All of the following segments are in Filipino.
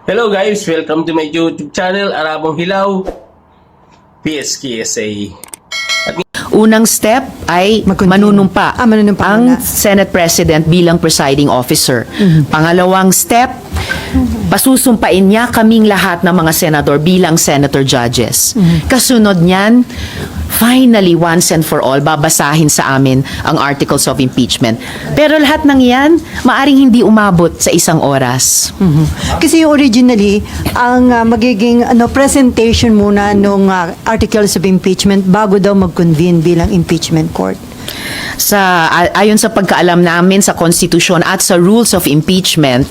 Hello guys, welcome to my YouTube channel, Arabong Hilaw, PSKSA. Unang step ay manunumpa manunumpa ang muna. Senate President bilang presiding officer. Pangalawang step, pasusumpain niya kaming lahat ng mga senador bilang senator judges. Kasunod niyan, finally, once and for all, babasahin sa amin ang articles of impeachment. Pero lahat ng yan, maaring hindi umabot sa isang oras. Kasi originally, ang magiging presentation muna nung articles of impeachment bago daw mag-convene bilang impeachment court. Ayon sa pagkaalam namin sa konstitusyon at sa rules of impeachment,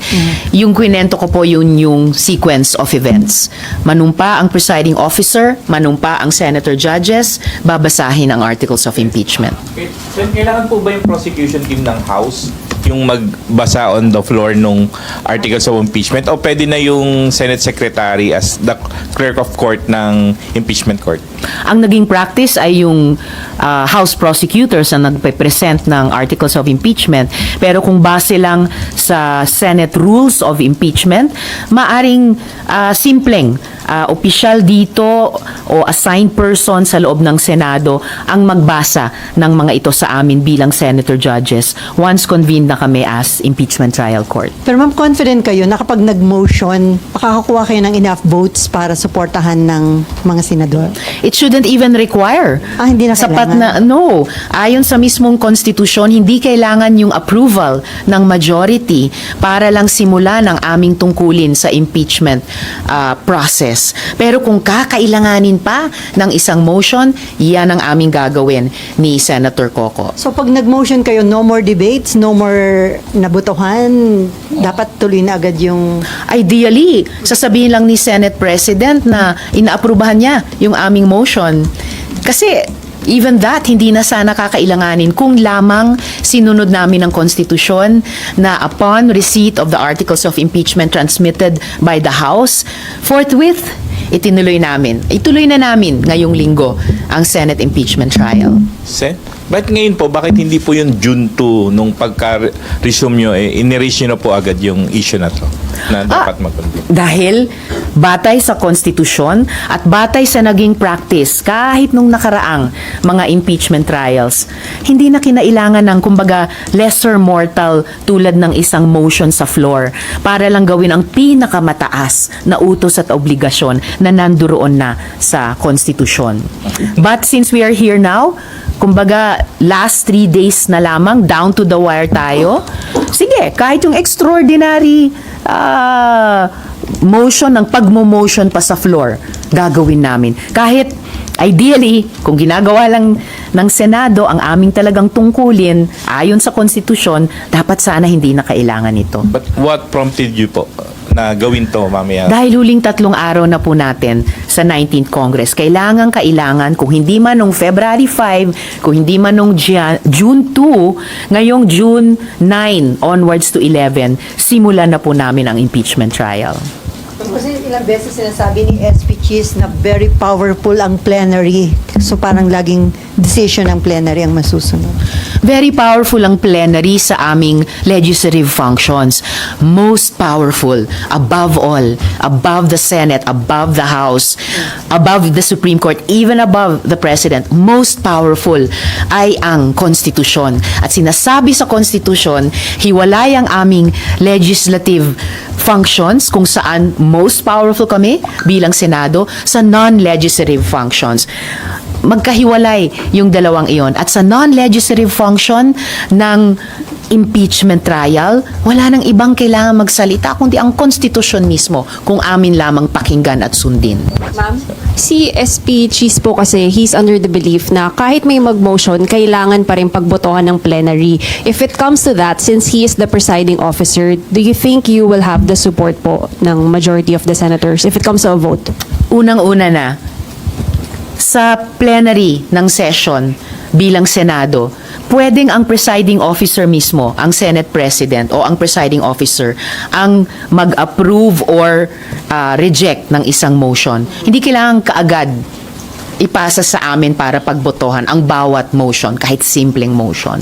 yung kwento ko po yung sequence of events. Manumpa ang presiding officer, manumpa ang senator judges, babasahin ang articles of impeachment. So, kailangan po ba yung prosecution team ng House yung magbasa on the floor nung articles of impeachment o pwede na yung Senate Secretary as the clerk of court ng impeachment court? Ang naging practice ay yung House prosecutors na nagpe-present ng articles of impeachment. Pero kung base lang sa Senate rules of impeachment, maaring simpleng opisyal dito o assigned person sa loob ng Senado ang magbasa ng mga ito sa amin bilang senator judges once convened na kami as impeachment trial court. Pero ma'am, confident kayo na kapag nag-motion, makakakuha kayo ng enough votes para suportahan ng mga senador? It shouldn't even require. Hindi na Sapat kailangan? no. Ayon sa mismong konstitusyon, hindi kailangan yung approval ng majority para lang simulan ang aming tungkulin sa impeachment process. Pero kung kakailanganin pa ng isang motion, yan ang aming gagawin ni Senator Coco. So pag nag-motion kayo, no more debates, no more nabutuhan, dapat tuloy na agad yung... Ideally, sasabihin lang ni Senate President na inaaprubahan niya yung aming motion. Kasi even that, hindi na sana kakailanganin kung lamang sinunod namin ang konstitusyon na upon receipt of the articles of impeachment transmitted by the House, forthwith, ituloy na namin ngayong linggo ang Senate impeachment trial. Bakit ngayon po, bakit hindi po yung June 2 nung pagka-resume nyo, in-erase nyo na po agad yung issue na to na dapat mag-convene? Dahil batay sa konstitusyon at batay sa naging practice kahit nung nakaraang mga impeachment trials, hindi na kinailangan ng kumbaga lesser mortal tulad ng isang motion sa floor para lang gawin ang pinakamataas na utos at obligasyon na nanduroon na sa konstitusyon. But since we are here now, kumbaga last 3 days na lamang, down to the wire tayo, sige, kahit yung extraordinary motion ng pagmo-motion pa sa floor, gagawin namin. Kahit ideally, kung ginagawa lang ng Senado ang aming talagang tungkulin, ayon sa konstitusyon, dapat sana hindi na kailangan ito. But what prompted you po na gawin to mamaya? Dahil huling 3 araw na po natin sa 19th Congress, kailangan, kung hindi man nung February 5, kung hindi man nung June 2, ngayong June 9 onwards to 11, simulan na po namin ang impeachment trial. Kasi ilang beses sinasabi ni SP Cheese na very powerful ang plenary. So parang laging decision ng plenary ang masusunod. Very powerful ang plenary sa aming legislative functions. Most powerful, above all, above the Senate, above the House, above the Supreme Court, even above the President, most powerful ay ang konstitusyon. At sinasabi sa konstitusyon, hiwalay ang aming legislative functions kung saan most powerful kami bilang Senado sa non-legislative functions. Magkahiwalay yung dalawang iyon. At sa non-legislative function ng impeachment trial, wala nang ibang kailangan magsalita kundi ang konstitusyon mismo kung amin lamang pakinggan at sundin. Ma'am? Si SP Cheese po kasi he's under the belief na kahit may mag-motion, kailangan pa rin pagbotohan ng plenary. If it comes to that, since he is the presiding officer, do you think you will have the support po ng majority of the senators if it comes to a vote? Unang-una na, sa plenary ng session bilang Senado, pwedeng ang presiding officer mismo, ang Senate President o ang presiding officer, ang mag-approve or reject ng isang motion. Hindi kailangan kaagad ipasa sa amin para pagbotohan ang bawat motion, kahit simpleng motion.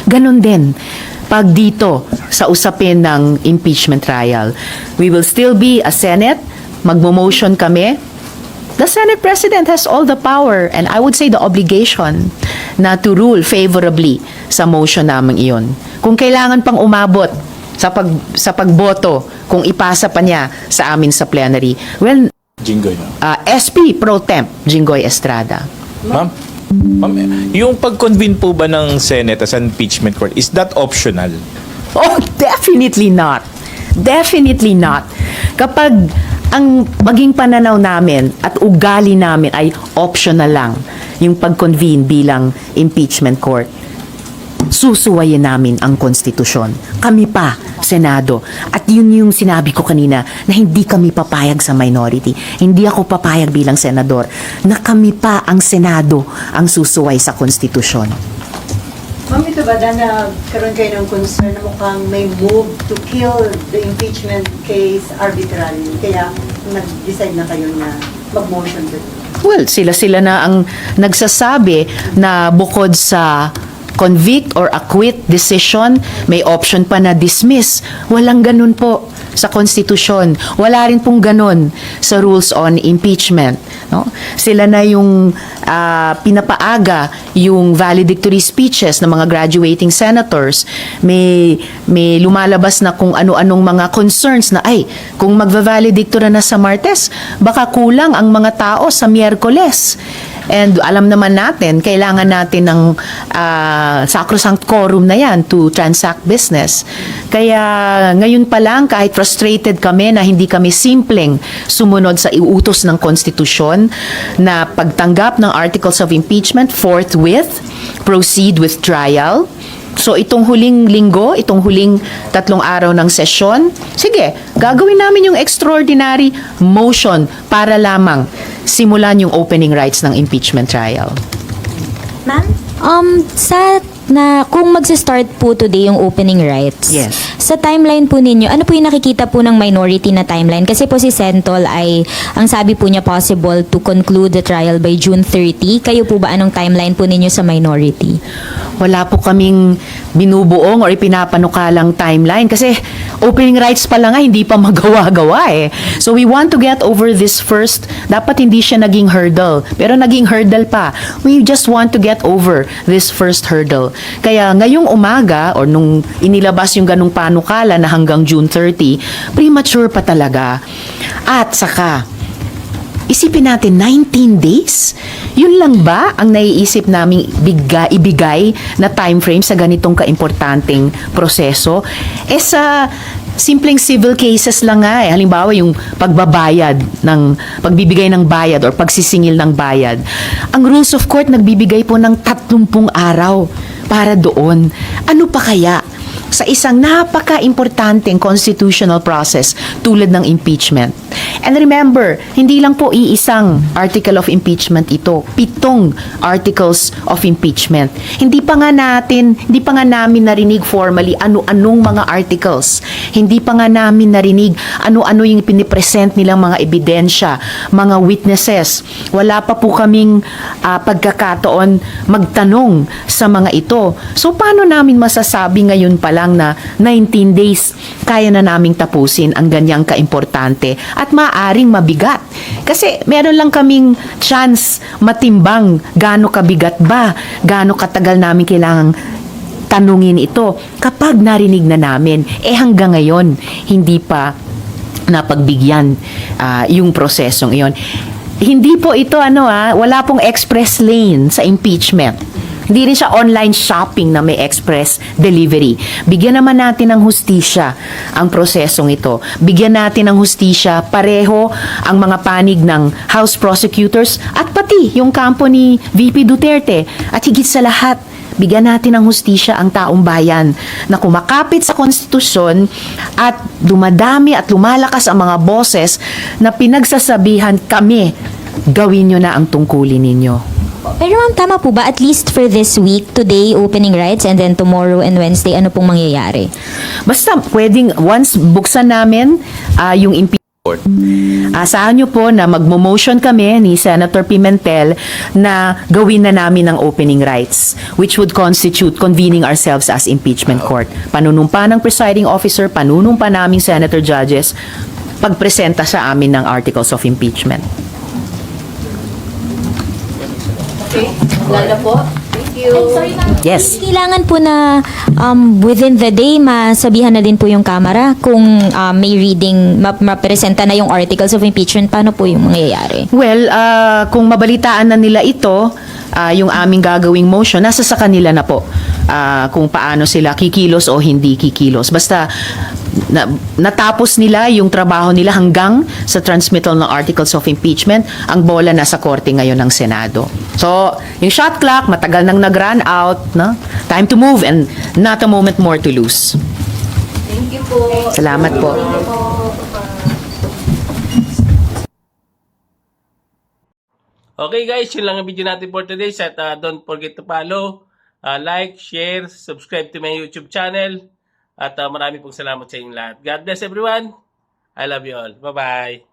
Ganon din, pag dito sa usapin ng impeachment trial. We will still be a Senate, magmo-motion kami. The Senate President has all the power and I would say the obligation na to rule favorably sa motion namin iyon. Kung kailangan pang umabot sa pagboto, kung ipasa pa niya sa amin sa plenary, well, Jinggoy. SP Pro Temp Jinggoy Estrada. Ma'am, yung pag-convene po ba ng Senate as an impeachment court, is that optional? Oh, definitely not. Definitely not. Kapag ang maging pananaw namin at ugali namin ay optional lang yung pag-convene bilang impeachment court, susuwayin namin ang konstitusyon. Kami pa, Senado. At yun yung sinabi ko kanina na hindi kami papayag sa minority. Hindi ako papayag bilang senador na kami pa ang Senado ang susuway sa konstitusyon. Ma'am, ito ba na karoon kayo ng concern na mukhang may move to kill the impeachment case arbitrarily? Kaya nag-decide na kayo na mag-motion to? Well, sila na ang nagsasabi na bukod sa convict or acquit decision, may option pa na dismiss. Walang ganun po sa konstitusyon. Wala rin pong ganun sa rules on impeachment. No? Sila na yung pinapaaga yung valedictory speeches ng mga graduating senators. May lumalabas na kung ano-anong mga concerns na kung magva-valedictory na sa Martes, baka kulang ang mga tao sa Miyerkules. And alam naman natin, kailangan natin ng sacrosanct quorum na yan to transact business. Kaya ngayon pa lang, kahit frustrated kami na hindi kami simpleng sumunod sa iutos ng konstitusyon na pagtanggap ng articles of impeachment, forthwith, proceed with trial. So itong huling linggo, itong huling 3 araw ng sesyon, sige, gagawin namin yung extraordinary motion para lamang simulan yung opening rights ng impeachment trial. Ma'am, kung magsa-start po today yung opening rights, Yes. sa timeline po ninyo, ano po yung nakikita po ng minority na timeline? Kasi po si Sentol ay, ang sabi po niya, possible to conclude the trial by June 30. Kayo po ba, anong timeline po ninyo sa minority? Wala po kaming binubuong or ipinapanukalang timeline kasi opening rights pa lang hindi pa magawa-gawa eh. So we want to get over this first. Dapat hindi siya naging hurdle. Pero naging hurdle pa. We just want to get over this first hurdle. Kaya ngayong umaga or nung inilabas yung ganung panukala na hanggang June 30, premature pa talaga. At saka, isipin natin, 19 days? Yun lang ba ang naiisip naming ibigay na time frame sa ganitong kaimportanteng proseso? Sa simpleng civil cases lang nga halimbawa yung pagbibigay ng bayad or pagsisingil ng bayad. Ang rules of court nagbibigay po ng 30 araw para doon. Ano pa kaya sa isang napaka-importanteng constitutional process tulad ng impeachment? And remember, hindi lang po iisang article of impeachment ito. 7 articles of impeachment. Hindi pa nga namin narinig formally ano-anong mga articles. Hindi pa nga namin narinig ano-ano yung pinipresent nilang mga ebidensya, mga witnesses. Wala pa po kaming pagkakataon magtanong sa mga ito. So, paano namin masasabi ngayon pa lang na 19 days kaya na naming tapusin ang ganyang kaimportante at maaring mabigat. Kasi meron lang kaming chance matimbang gaano kabigat ba, gaano katagal namin kailangang tanungin ito kapag narinig na namin. Hanggang ngayon, hindi pa napagbigyan yung prosesong iyon. Hindi po ito wala pong express lane sa impeachment. Hindi rin siya online shopping na may express delivery. Bigyan naman natin ng hustisya ang prosesong ito. Bigyan natin ng hustisya pareho ang mga panig ng House prosecutors at pati yung kampo ni VP Duterte. At higit sa lahat, bigyan natin ng hustisya ang taong bayan na kumakapit sa konstitusyon at dumadami at lumalakas ang mga boses na pinagsasabihan kami, gawin nyo na ang tungkulin ninyo. Pero ma'am, tama po ba, at least for this week, today opening rights and then tomorrow and Wednesday, ano pong mangyayari? Basta pwedeng once buksan namin yung impeachment Asahan nyo po na magmo-motion kami ni Senator Pimentel na gawin na namin ang opening rights, which would constitute convening ourselves as impeachment court. Panunumpa ng presiding officer, panunumpa naming senator judges, pagpresenta sa amin ng articles of impeachment. Okay? Lala po. Thank you. Yes. Kailangan po na within the day masabihan na din po yung Kamara kung may reading, mapresenta na yung articles of impeachment, paano po yung mangyayari? Well, kung mabalitaan na nila ito, yung aming gagawing motion, nasa sa kanila na po kung paano sila kikilos o hindi kikilos. Basta natapos nila yung trabaho nila hanggang sa transmittal ng articles of impeachment, ang bola nasa korte ngayon ng Senado. So, yung shot clock, matagal nang nag-run out. No? Time to move and not a moment more to lose. Thank you po. Salamat po. Okay guys, yun lang ang video natin for today. At don't forget to follow, like, share, subscribe to my YouTube channel. At marami pong salamat sa inyong lahat. God bless everyone. I love you all. Bye-bye.